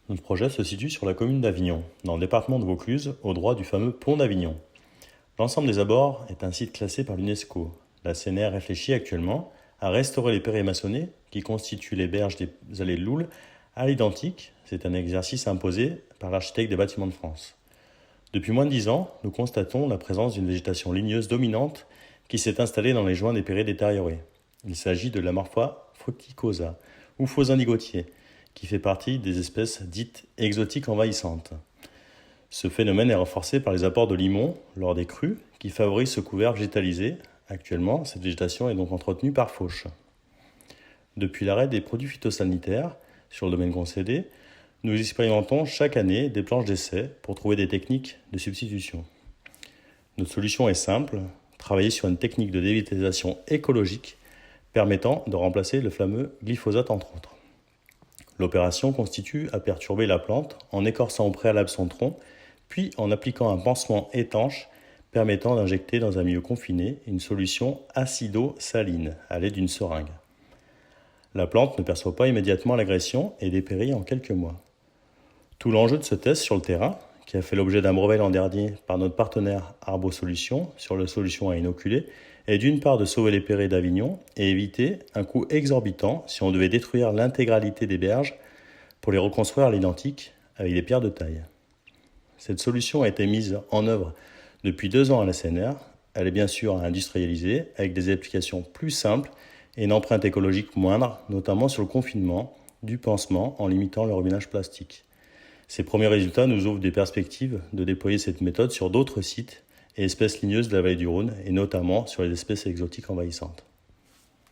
Notre projet se situe sur la commune d'Avignon, dans le département de Vaucluse, au droit du fameux pont d'Avignon. L'ensemble des abords est un site classé par l'UNESCO. La CNR réfléchit actuellement à restaurer les perrés maçonnés qui constituent les berges des allées de Loul à l'identique. C'est un exercice imposé par l'architecte des bâtiments de France. Depuis moins de 10 ans, nous constatons la présence d'une végétation ligneuse dominante qui s'est installée dans les joints des perrés détériorés. Il s'agit de l'Amorpha fructicosa, ou faux indigotier, qui fait partie des espèces dites exotiques envahissantes. Ce phénomène est renforcé par les apports de limon lors des crues qui favorisent ce couvert végétalisé. Actuellement, cette végétation est donc entretenue par fauche. Depuis l'arrêt des produits phytosanitaires sur le domaine concédé, nous expérimentons chaque année des planches d'essai pour trouver des techniques de substitution. Notre solution est simple, travailler sur une technique de dévitalisation écologique permettant de remplacer le fameux glyphosate entre autres. L'opération consiste à perturber la plante en écorçant au préalable son tronc, puis en appliquant un pansement étanche permettant d'injecter dans un milieu confiné une solution acido-saline à l'aide d'une seringue. La plante ne perçoit pas immédiatement l'agression et dépérit en quelques mois. Tout l'enjeu de ce test sur le terrain, qui a fait l'objet d'un brevet l'an dernier par notre partenaire Arbo Solutions sur la solution à inoculer, est d'une part de sauver les perrés d'Avignon et éviter un coût exorbitant si on devait détruire l'intégralité des berges pour les reconstruire à l'identique avec des pierres de taille. Cette solution a été mise en œuvre depuis 2 ans à la CNR. Elle est bien sûr à industrialiser avec des applications plus simples et une empreinte écologique moindre, notamment sur le confinement du pansement en limitant le remue plastique. Ces premiers résultats nous ouvrent des perspectives de déployer cette méthode sur d'autres sites et espèces ligneuses de la vallée du Rhône, et notamment sur les espèces exotiques envahissantes.